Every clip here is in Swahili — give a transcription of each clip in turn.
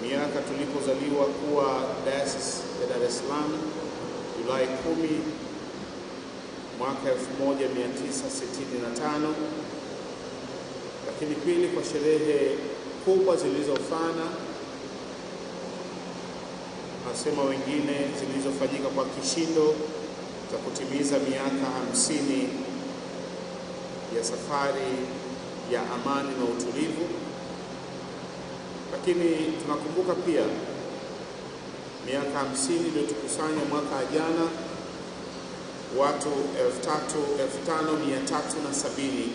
miaka tulipozaliwa kuwa Dayosisi ya Dar es Salaam Julai 10 mwaka 1965, lakini pili kwa sherehe kubwa zilizofana, nasema wengine zilizofanyika kwa kishindo za kutimiza miaka 50 ya safari ya amani na utulivu. Lakini tunakumbuka pia miaka 50 iliyotukusanya mwaka jana watu 5370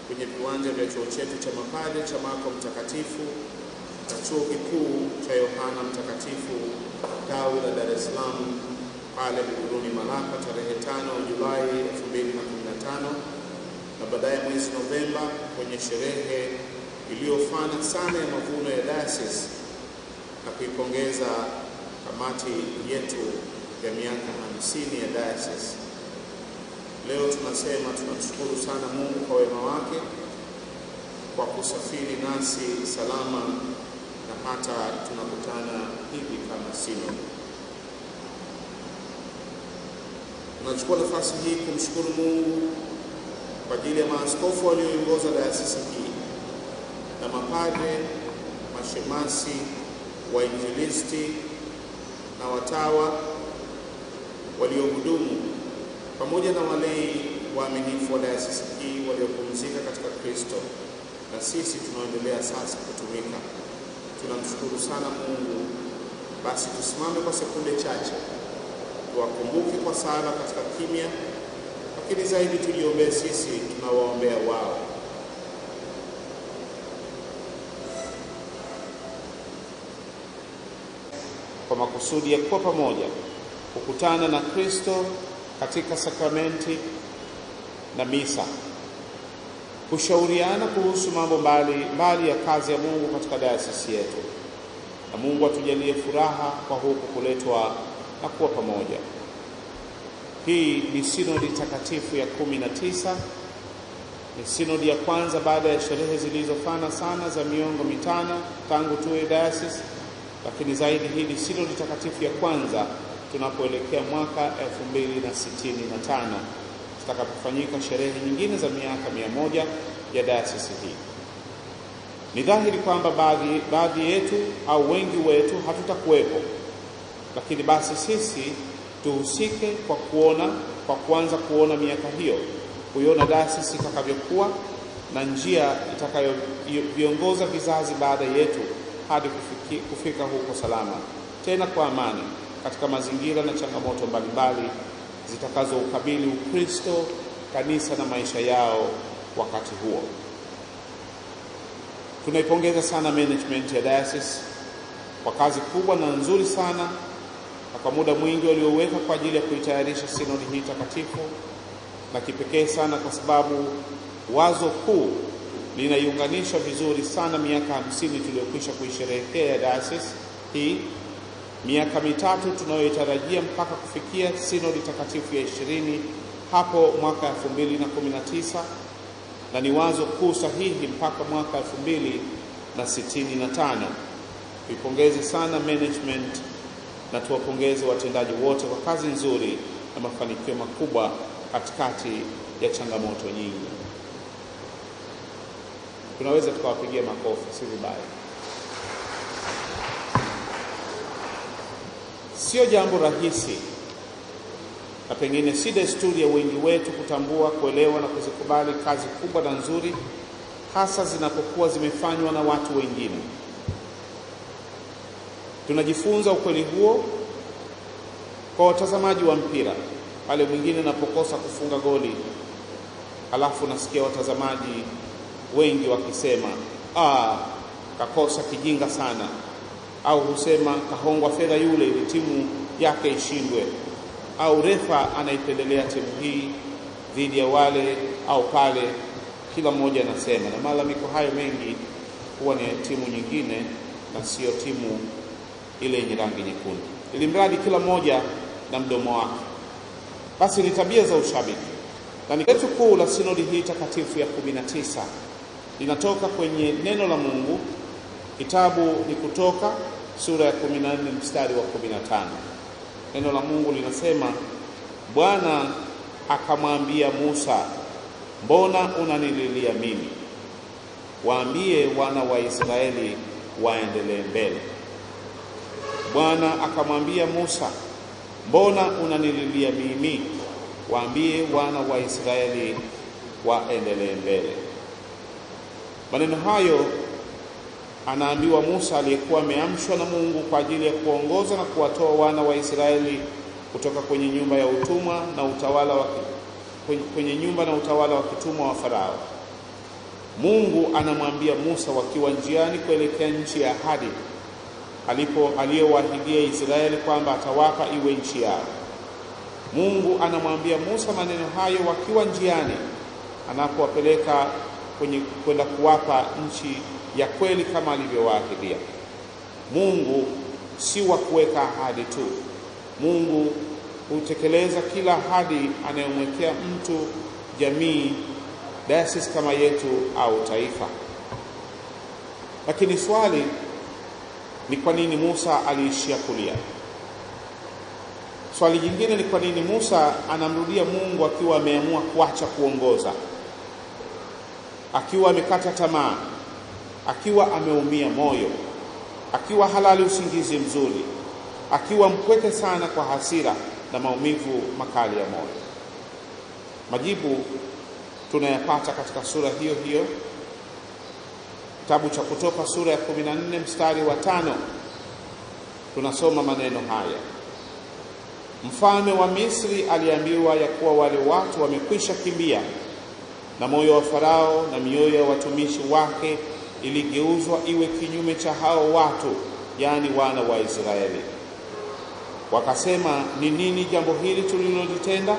kwenye viwanja vya chuo chetu cha mapadre cha Marko Mtakatifu na chuo kikuu cha Yohana Mtakatifu tawi la Dar es Salaam pale Buguruni Malapa tarehe 5 Julai 2015, na baadaye mwezi Novemba kwenye sherehe iliyofana sana ya mavuno ya Dayosisi na kuipongeza kamati yetu ya miaka 50 ya Dayosisi. Leo tunasema tunamshukuru sana Mungu kwa wema wake kwa kusafiri nasi salama na hata tunakutana hivi kama sinodi. Tunachukua nafasi hii kumshukuru Mungu kwa ajili ya maaskofu walioongoza Dayosisi hii na mapadre, mashemasi, wainjilisti na watawa waliohudumu pamoja na walei waaminifu wa Dayosisi hii waliopumzika katika Kristo, na sisi tunaendelea sasa kutumika. Tunamshukuru sana Mungu. Basi tusimame kwa sekunde chache, tuwakumbuke kwa sala katika kimya, lakini zaidi tujiombee sisi tunawaombea wao. Kwa makusudi ya kuwa pamoja, kukutana na Kristo katika sakramenti na misa, kushauriana kuhusu mambo mbali ya kazi ya Mungu katika Dayosisi yetu, na Mungu atujalie furaha kwa huku kuletwa na kuwa pamoja. Hii ni sinodi takatifu ya 19, ni sinodi ya kwanza baada ya sherehe zilizofana sana za miongo mitano tangu tuwe Dayosisi, lakini zaidi hii ni sinodi takatifu ya kwanza tunapoelekea mwaka 2065 tutakapofanyika sherehe nyingine za miaka 100 ya Dayosisi hii. Ni dhahiri kwamba baadhi yetu au wengi wetu hatutakuwepo, lakini basi sisi tuhusike kwa kuanza kuona miaka hiyo, kuiona Dayosisi itakavyokuwa na njia itakayoviongoza vizazi baada yetu hadi kufika huko salama, tena kwa amani, katika mazingira na changamoto mbalimbali zitakazoukabili Ukristo, kanisa na maisha yao wakati huo. Tunaipongeza sana management ya Dayosisi kwa kazi kubwa na nzuri sana na kwa muda mwingi walioweka kwa ajili ya kuitayarisha sinodi hii takatifu, na kipekee sana kwa sababu wazo kuu linaiunganisha vizuri sana miaka 50 tuliyokwisha kuisherehekea Dayosisi hii, miaka mitatu tunayoitarajia mpaka kufikia sinodi takatifu ya 20 hapo mwaka 2019, na ni wazo kuu sahihi mpaka mwaka 2065. Tuipongeze sana management na tuwapongeze watendaji wote kwa kazi nzuri na mafanikio makubwa katikati ya changamoto nyingi. Tunaweza tukawapigia makofi, si vibaya. Sio jambo rahisi, na pengine si desturi ya wengi wetu kutambua, kuelewa na kuzikubali kazi kubwa na nzuri, hasa zinapokuwa zimefanywa na watu wengine. Tunajifunza ukweli huo kwa watazamaji wa mpira. Pale mwingine anapokosa kufunga goli, halafu nasikia watazamaji wengi wakisema, kakosa kijinga sana, au husema kahongwa fedha yule ili timu yake ishindwe, au refa anaipendelea timu hii dhidi ya wale au pale. Kila mmoja anasema, na malalamiko hayo mengi huwa ni timu nyingine na sio timu ile yenye rangi nyekundu, ili mradi kila mmoja na mdomo wake. Basi ni tabia za ushabiki. Na ni letu kuu la sinodi hii takatifu ya 19 linatoka kwenye neno la Mungu. Kitabu ni Kutoka sura ya 14 mstari wa 15. Neno la Mungu linasema, Bwana akamwambia Musa, mbona unanililia mimi? Waambie wana wa Israeli waendelee mbele. Bwana akamwambia Musa, mbona unanililia mimi? Waambie wana wa Israeli waendelee mbele. Maneno hayo anaambiwa Musa aliyekuwa ameamshwa na Mungu kwa ajili ya kuongoza na kuwatoa wana wa Israeli kutoka kwenye nyumba ya utumwa na utawala wa kitumwa wa Farao. Mungu anamwambia Musa wakiwa njiani kuelekea nchi ya ahadi aliyowahidia Israeli kwamba atawapa iwe nchi yao. Mungu anamwambia Musa maneno hayo wakiwa njiani anapowapeleka kwenda kuwapa nchi ya kweli kama alivyowaahidia. Mungu si wa kuweka ahadi tu. Mungu hutekeleza kila ahadi anayomwekea mtu, jamii, dayosisi kama yetu au taifa. Lakini swali ni kwa nini Musa aliishia kulia? Swali jingine ni kwa nini Musa anamrudia Mungu akiwa ameamua kuacha kuongoza, akiwa amekata tamaa, akiwa ameumia moyo, akiwa halali usingizi mzuri, akiwa mpweke sana kwa hasira na maumivu makali ya moyo? Majibu tunayapata katika sura hiyo hiyo, kitabu cha Kutoka sura ya 14 mstari wa 5. Tunasoma maneno haya: mfalme wa Misri aliambiwa ya kuwa wale watu wamekwisha kimbia, na moyo wa Farao na mioyo ya watumishi wake iligeuzwa iwe kinyume cha hao watu, yani wana wa Israeli. Wakasema, ni nini jambo hili tulilolitenda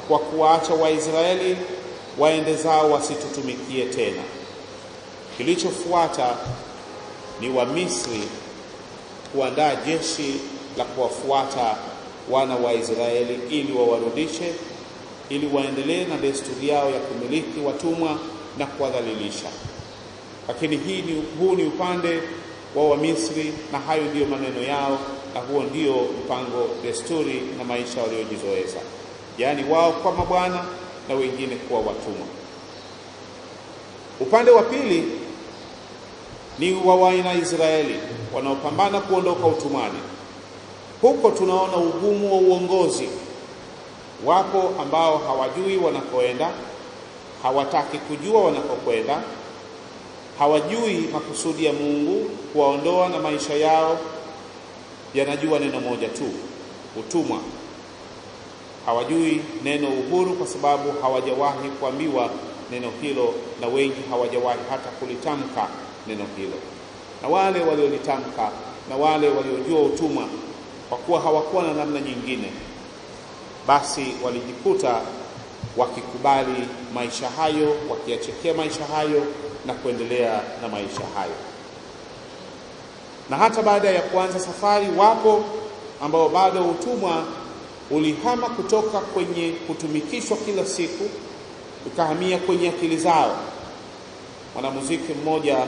kwa kuwaacha Waisraeli waende zao wasitutumikie tena? Kilichofuata ni Wamisri kuandaa jeshi la kuwafuata wana wa Israeli ili wawarudishe, ili waendelee na desturi yao ya kumiliki watumwa na kuwadhalilisha. Lakini huu ni upande wa Wamisri, na hayo ndiyo maneno yao, na huo ndio mpango, desturi na maisha waliojizoeza, yaani wao kwa mabwana na wengine kuwa watumwa. Upande wa pili ni wa wana Israeli wanaopambana kuondoka utumwani. Huko tunaona ugumu wa uongozi. Wapo ambao hawajui wanakoenda, hawataki kujua wanakokwenda, hawajui makusudi ya Mungu kuwaondoa na maisha yao yanajua neno moja tu, utumwa. Hawajui neno uhuru kwa sababu hawajawahi kuambiwa neno hilo, na wengi hawajawahi hata kulitamka neno hilo. Na wale waliolitamka na wale waliojua utumwa, kwa kuwa hawakuwa na namna nyingine, basi walijikuta wakikubali maisha hayo, wakiyachekea maisha hayo na kuendelea na maisha hayo. Na hata baada ya kuanza safari, wapo ambao bado utumwa ulihama kutoka kwenye kutumikishwa kila siku ukahamia kwenye akili zao. Mwanamuziki mmoja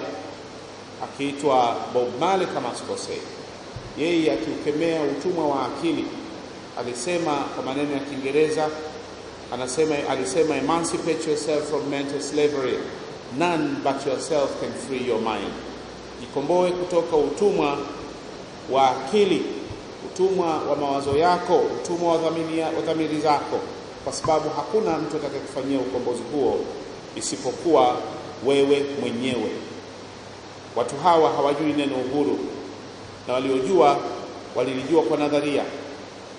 akiitwa Bob Marley kama sikosei, yeye akiukemea utumwa wa akili alisema kwa maneno ya Kiingereza, alisema emancipate yourself from mental slavery, none but yourself can free your mind. Jikomboe kutoka utumwa wa akili, utumwa wa mawazo yako, utumwa wa dhamiri zako, kwa sababu hakuna mtu atakayekufanyia ukombozi huo isipokuwa wewe mwenyewe. Watu hawa hawajui neno uhuru, na waliojua walilijua kwa nadharia,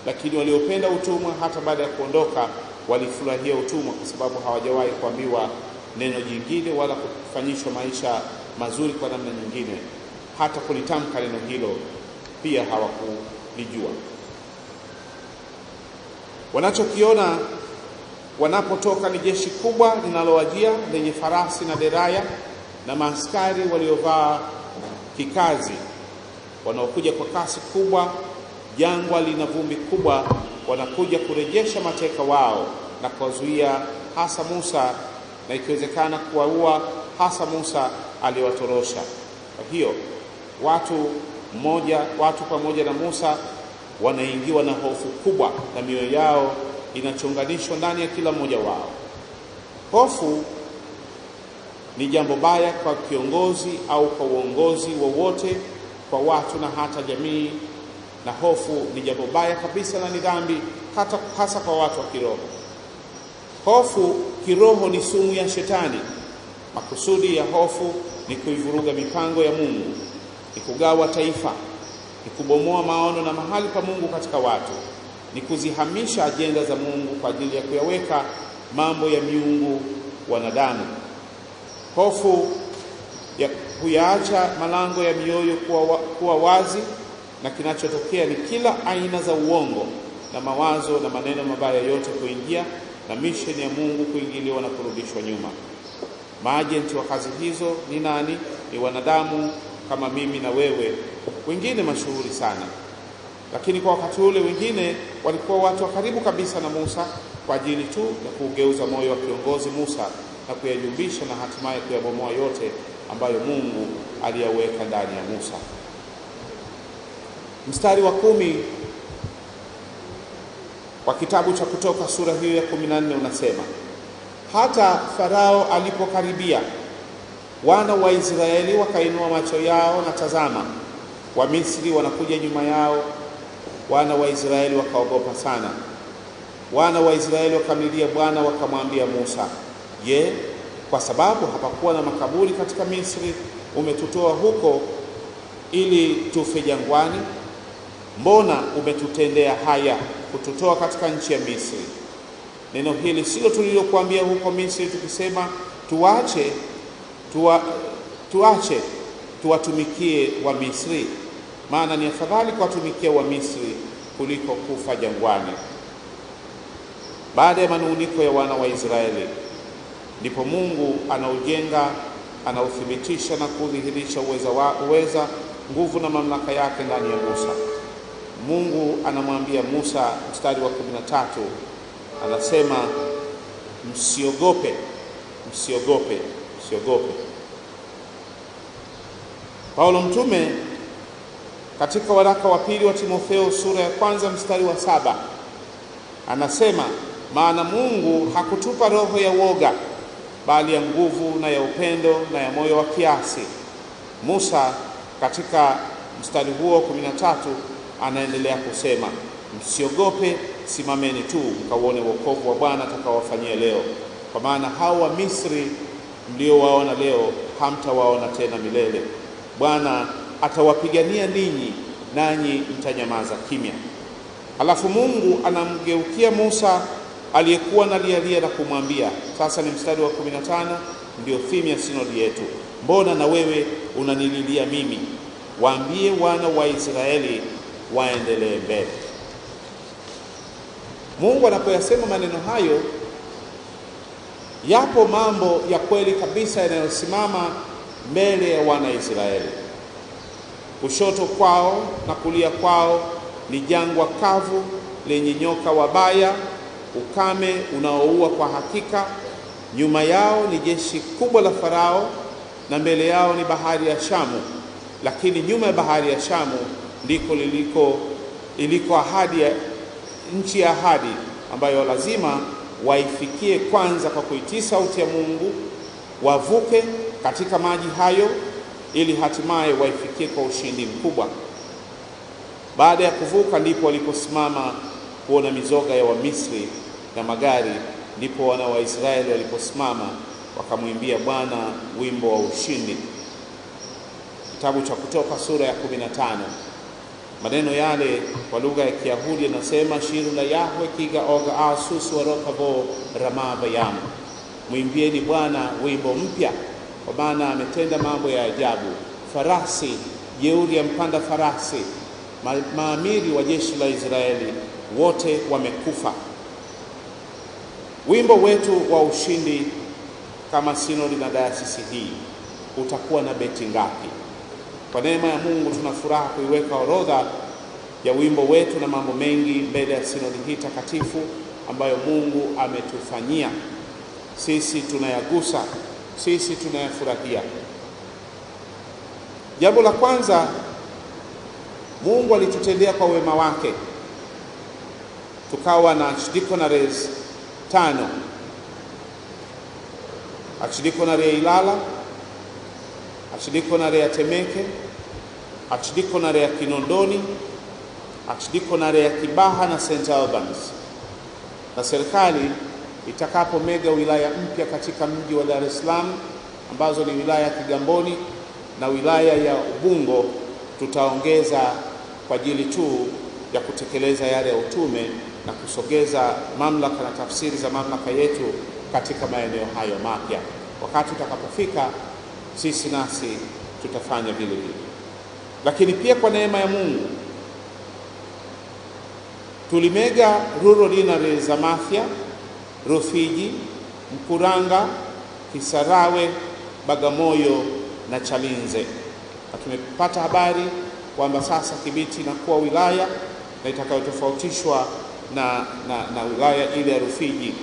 lakini waliopenda utumwa hata baada ya kuondoka walifurahia utumwa kwa sababu hawajawahi kuambiwa neno jingine wala kufanyishwa maisha mazuri kwa namna nyingine. Hata kulitamka neno hilo pia hawakulijua. Wanachokiona wanapotoka ni jeshi kubwa linalowajia lenye farasi na deraya na maaskari waliovaa kikazi wanaokuja kwa kasi kubwa. Jangwa lina vumbi kubwa, wanakuja kurejesha mateka wao na kuwazuia hasa Musa, na ikiwezekana kuwaua hasa Musa aliyowatorosha. Kwa hiyo watu watu pamoja na Musa wanaingiwa na hofu kubwa na mioyo yao inachonganishwa ndani ya kila mmoja wao. Hofu ni jambo baya kwa kiongozi au kwa uongozi wowote, kwa watu na hata jamii, na hofu ni jambo baya kabisa na ni dhambi hasa kwa watu wa kiroho. Hofu kiroho ni sumu ya Shetani. Makusudi ya hofu ni kuivuruga mipango ya Mungu, ni kugawa taifa, ni kubomoa maono na mahali pa Mungu katika watu, ni kuzihamisha ajenda za Mungu kwa ajili ya kuyaweka mambo ya miungu wanadamu. Hofu ya kuyaacha malango ya mioyo kuwa wazi, na kinachotokea ni kila aina za uongo na mawazo na maneno mabaya yote kuingia, na misheni ya Mungu kuingiliwa na kurudishwa nyuma. Maajenti wa kazi hizo ni nani? Ni wanadamu kama mimi na wewe, wengine mashuhuri sana, lakini kwa wakati ule wengine walikuwa watu wa karibu kabisa na Musa kwa ajili tu ya kugeuza moyo wa kiongozi Musa na kuyayumbisha na hatimaye kuyabomoa yote ambayo Mungu aliyaweka ndani ya Musa. Mstari wa 10 wa kitabu cha Kutoka sura hiyo ya 14 unasema, hata Farao alipokaribia, wana wa Israeli wakainua macho yao, na tazama, Wamisri wanakuja nyuma yao. Wana wa Israeli wakaogopa sana. Wana wa Israeli wakamlilia Bwana wakamwambia Musa, je, kwa sababu hapakuwa na makaburi katika Misri umetutoa huko ili tufe jangwani? Mbona umetutendea haya kututoa katika nchi ya Misri? Neno hili silo tulilokuambia huko Misri tukisema, tuache tuwatumikie wa Misri, maana ni afadhali kuwatumikia wa Misri kuliko kufa jangwani. Baada ya manunguniko ya wana wa Israeli, ndipo Mungu anauthibitisha na kudhihirisha uweza, nguvu na mamlaka yake ndani ya Musa. Mungu anamwambia Musa, mstari wa 13 anasema, msiogope. Paulo mtume katika waraka wa pili wa Timotheo sura ya 1 mstari wa 7 anasema, maana Mungu hakutupa roho ya woga, bali ya nguvu na ya upendo na ya moyo wa kiasi. Musa katika mstari huo 13 anaendelea kusema, msiogope, simameni tu mkauone wokovu wa Bwana atakaowafanyia leo, kwa maana hao wa Misri mliowaona leo hamtawaona tena milele. Bwana atawapigania ninyi, nanyi mtanyamaza kimya. Halafu Mungu anamgeukia Musa aliyekuwa analialia na kumwambia, sasa ni mstari wa 15, ndio theme ya sinodi yetu, mbona na wewe unanililia mimi? Waambie wana wa Israeli waendelee mbele. Mungu anapoyasema maneno hayo, yapo mambo ya kweli kabisa yanayosimama mbele ya wana Israeli. Kushoto kwao na kulia kwao ni jangwa kavu lenye nyoka wabaya, ukame unaoua kwa hakika. Nyuma yao ni jeshi kubwa la Farao, na mbele yao ni bahari ya Shamu. Lakini nyuma ya bahari ya Shamu ndiko iliko ahadi ya nchi ya ahadi, ambayo lazima waifikie kwanza kwa kuitii sauti ya Mungu, wavuke katika maji hayo ili hatimaye waifikie kwa ushindi mkubwa. Baada ya kuvuka ndipo waliposimama kuona mizoga ya Wamisri na magari, ndipo wana wa Israeli waliposimama wakamwimbia Bwana wimbo wa ushindi. Kitabu cha Kutoka sura ya 15. Maneno yale kwa lugha ya Kiyahudi yanasema, shiru la Yahwe kiga oga asus warokavo ramabayam, mwimbieni Bwana wimbo mpya, kwa maana ametenda mambo ya ajabu. Farasi jeuri ya mpanda farasi, maamiri wa jeshi la Israeli wote wamekufa. Wimbo wetu wa ushindi kama sinodi na dayosisi hii utakuwa na beti ngapi? Kwa neema ya Mungu tuna furaha kuiweka orodha ya wimbo wetu na mambo mengi mbele ya sinodi hii takatifu ambayo Mungu ametufanyia. Sisi tunayagusa, sisi tunayafurahia. Jambo la kwanza Mungu alitutendea kwa wema wake, tukawa na archdeaconaries 5: archdeaconary ya Ilala, archdeaconary ya Temeke, archdeaconary ya Kinondoni, archdeaconary ya Kibaha na St. Albans. Na serikali itakapo mega wilaya mpya katika mji wa Dar es Salaam ambazo ni wilaya ya Kigamboni na wilaya ya Ubungo, tutaongeza kwa ajili tu ya kutekeleza yale ya utume na kusogeza mamlaka na tafsiri za mamlaka yetu katika maeneo hayo mapya. Wakati utakapofika, sisi nasi tutafanya vile vile. Lakini pia kwa neema ya Mungu tulimega rural deaneries za Mafia, Rufiji, Mkuranga, Kisarawe, Bagamoyo na Chalinze. Na tumepata habari kwamba sasa Kibiti inakuwa wilaya na itakayotofautishwa na wilaya ile ya Rufiji.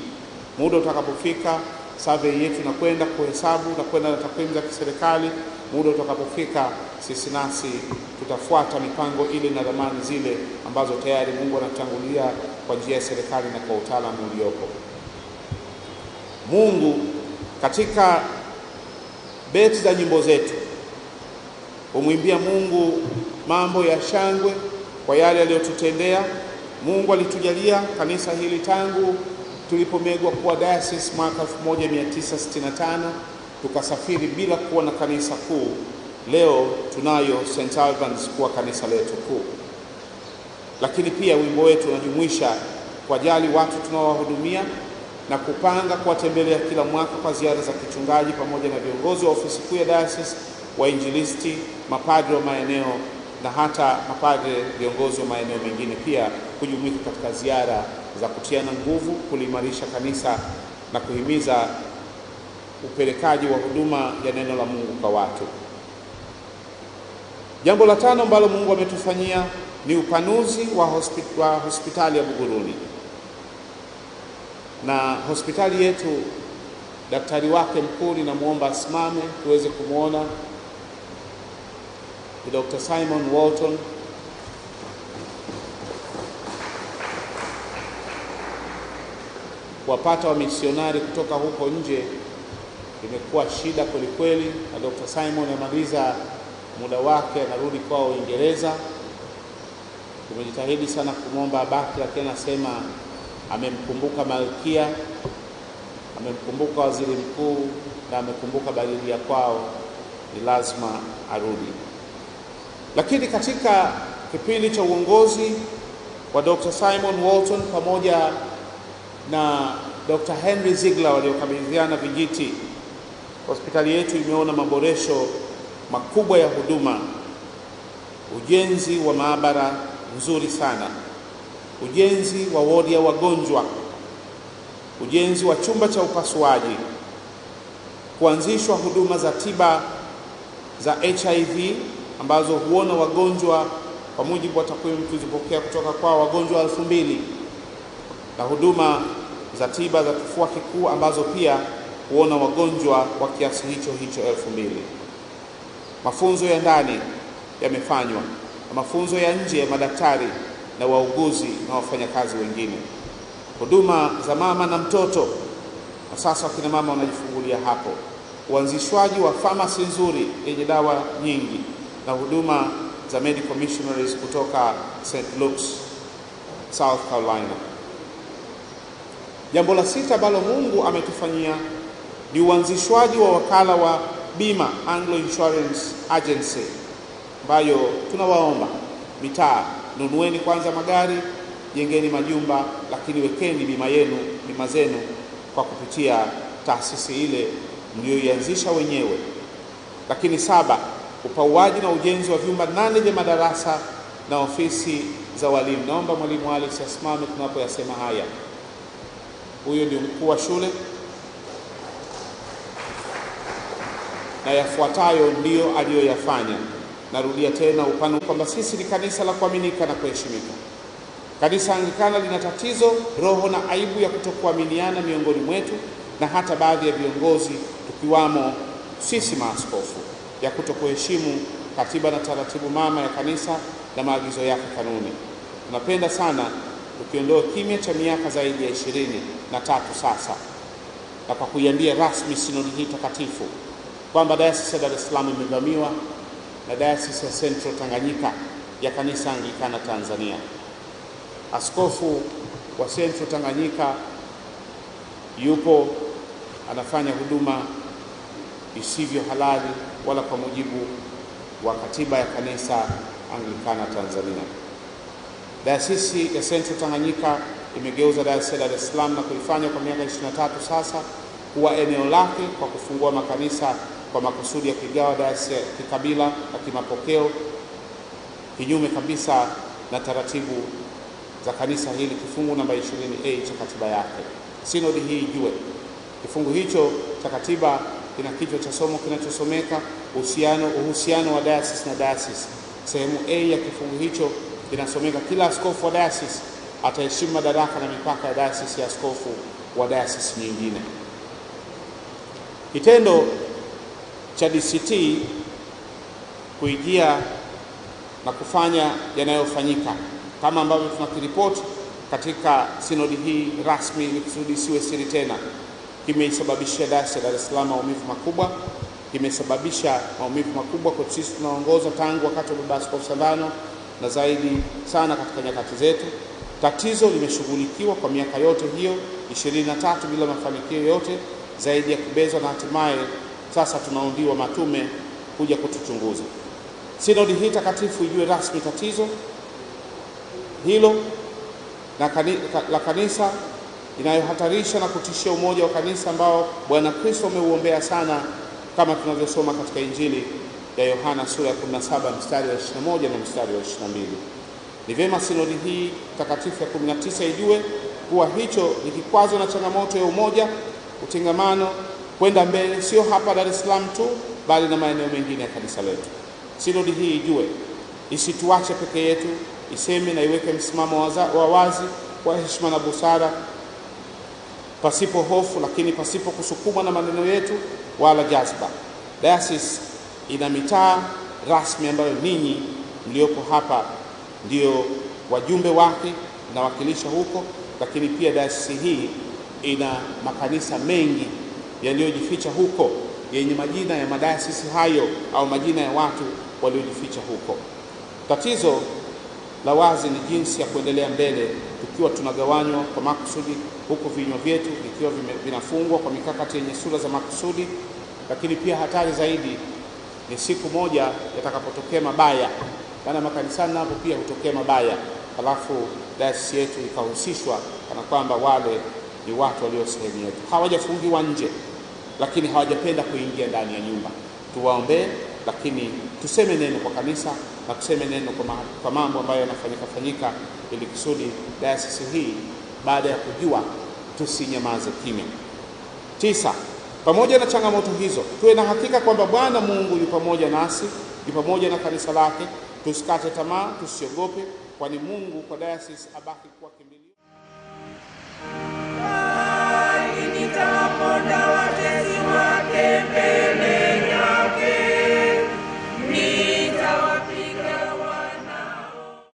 Muda utakapofika, survey yetu inakwenda kuhesabu na kwenda na takwimu za kiserikali. Muda utakapofika, sisi nasi tutafuata mipango ile na dhamani zile ambazo tayari Mungu anatangulia kwa njia ya serikali na kwa utaalamu uliopo. Mungu katika beti za nyimbo zetu humwimbia Mungu mambo ya shangwe kwa yale aliyotutendea. Mungu alitujalia kanisa hili tangu tulipomegwa kuwa diocese mwaka 1965, tukasafiri bila kuwa na kanisa kuu. Leo tunayo St. Albans kuwa kanisa letu kuu. Lakini pia wimbo wetu unajumuisha kuwajali watu tunaowahudumia na kupanga kuwatembelea kila mwaka kwa ziara za kichungaji pamoja na viongozi wa ofisi kuu ya diocese, wainjilisti, mapadre wa maeneo na hata mapadre viongozi wa maeneo mengine pia kujumuika katika ziara za kutiana nguvu, kuliimarisha kanisa na kuhimiza upelekaji wa huduma ya neno la Mungu kwa watu. Jambo la 5 ambalo Mungu ametufanyia ni upanuzi wa hospitali ya Buguruni. Na hospitali yetu, daktari wake mkuu ninamuomba asimame tuweze kumuona, ni Dr. Simon Walton. Kuwapata wa misionari kutoka huko nje imekuwa shida kweli kweli, na Dr. Simon amaliza muda wake, anarudi kwao Uingereza. Tumejitahidi sana kumwomba abaki, lakini anasema amemkumbuka Malkia, amemkumbuka waziri mkuu na amekumbuka baridi ya kwao, ni lazima arudi. Lakini katika kipindi cha uongozi wa Dr. Simon Walton pamoja na Dr. Henry Ziegler waliokabidhiana vijiti, hospitali yetu imeona maboresho makubwa ya huduma, ujenzi wa maabara nzuri sana, ujenzi wa wodi ya wagonjwa, ujenzi wa chumba cha upasuaji, kuanzishwa huduma za tiba za HIV ambazo huona wagonjwa, kwa mujibu wa takwimu tulizopokea kutoka kwa wagonjwa 2000, na huduma za tiba za kifua kikuu ambazo pia huona wagonjwa wa kiasi hicho 2000. Mafunzo ya ndani yamefanywa na mafunzo ya nje ya madaktari na wauguzi na wafanyakazi wengine. Huduma za mama na mtoto, na sasa wakina mama wanajifungulia hapo. Uanzishwaji wa pharmacy nzuri yenye dawa nyingi na huduma za medical missionaries kutoka St. Luke's, South Carolina. Jambo la 6 ambalo Mungu ametufanyia ni uanzishwaji wa wakala wa bima, Anglo Insurance Agency, ambayo tunawaomba mitaa, nunueni kwanza magari, jengeni majumba, lakini wekeni bima zenu kwa kupitia taasisi ile mlioianzisha wenyewe. Lakini 7, upauaji na ujenzi wa vyumba 8 vya madarasa na ofisi za walimu. Naomba mwalimu Alex asimame tunapoyasema haya. Huyo ndio mkuu wa shule, na yafuatayo ndio aliyoyafanya. Narudia tena upano kwamba sisi ni kanisa la kuaminika na kuheshimika. Kanisa Anglikana lina tatizo, roho na aibu ya kutokuaminiana miongoni mwetu na hata baadhi ya viongozi tukiwamo sisi maaskofu, ya kutokuheshimu katiba na taratibu mama ya kanisa na maagizo yake kanuni. Tunapenda sana tukiondoa kimya cha miaka zaidi ya 23 sasa, na kwa kuiambia rasmi sinodi hii takatifu kwamba Dayosisi ya Dar es Salaam imevamiwa na Dayosisi ya Central Tanganyika ya Kanisa Anglikana Tanzania. Askofu wa Central Tanganyika yupo anafanya huduma isivyo halali wala kwa mujibu wa katiba ya Kanisa Anglikana Tanzania. Dayosisi ya Central Tanganyika imegeuza Dayosisi ya Dar es Salaam na kuifanya kwa miaka 23 sasa kuwa eneo lake kwa kufungua makanisa kwa makusudi ya kugawa dayosisi ya kikabila na kimapokeo, kinyume kabisa na taratibu za kanisa hili, kifungu namba 20A cha katiba yake. Sinodi hii ijue kifungu hicho cha katiba kina kichwa cha somo kinachosomeka uhusiano wa dayosisi na dayosisi. Sehemu A ya kifungu hicho kinasomeka kila askofu wa dayosisi ataheshimu madaraka na mipaka ya dayosisi ya askofu wa dayosisi nyingine. Kitendo cha DCT kuingia na kufanya yanayofanyika kama ambavyo tunakiripoti katika sinodi hii rasmi, ili kusudi isiwe siri tena, kimeisababishia Dayosisi ya Dar es Salaam maumivu makubwa. Kimesababisha maumivu makubwa kwa sisi tunaongoza tangu wakati wa Baba Askofu Sandano na zaidi sana katika nyakati zetu. Tatizo limeshughulikiwa kwa miaka yote hiyo 23 bila mafanikio yote zaidi ya kubezwa, na hatimaye sasa tunaundiwa matume kuja kutuchunguza. Sinodi hii takatifu ijue rasmi tatizo hilo la kanisa, inayohatarisha na kutishia umoja wa kanisa ambao Bwana Kristo ameuombea sana, kama tunavyosoma katika Injili ya Yohana sura ya 17 mstari wa 21 na mstari wa 22. Ni vyema sinodi hii takatifu ya 19 ijue kuwa hicho ni kikwazo na changamoto ya umoja, utengamano kwenda mbele, sio hapa Dar es Salaam tu, bali na maeneo mengine ya kanisa letu. Sinodi hii ijue isituache peke yetu, iseme na iweke msimamo wa wazi kwa heshima na busara, pasipo hofu, lakini pasipo kusukumwa na maneno yetu wala jazba. Dayosisi ina mitaa rasmi ambayo ninyi mliopo hapa ndio wajumbe wake na wakilisha huko, lakini pia dayosisi hii ina makanisa mengi yaliyojificha huko yenye majina ya madayosisi hayo au majina ya watu waliojificha huko. Tatizo la wazi ni jinsi ya kuendelea mbele tukiwa tunagawanywa kwa makusudi, huku vinywa vyetu vikiwa vinafungwa kwa mikakati yenye sura za makusudi. Lakini pia hatari zaidi ni siku moja yatakapotokea mabaya, maana makanisani hapo pia hutokea mabaya, halafu dayosisi yetu ikahusishwa kana kwamba wale ni watu walio sehemu yetu. Hawajafungiwa nje, lakini hawajapenda kuingia ndani ya nyumba. Tuwaombee, lakini tuseme neno kwa kanisa na tuseme neno kwa mambo ambayo yanafanyika, ili kusudi dayosisi hii baada ya kujua tusinyamaze kimya. 9. Pamoja na changamoto hizo, tuwe na hakika kwamba Bwana Mungu yu pamoja nasi, yu pamoja na kanisa lake. Tusikate tamaa, tusiogope, kwani Mungu kwa dayosisi abaki kuwa kimbilio. Nitaponda watesi wake mbele.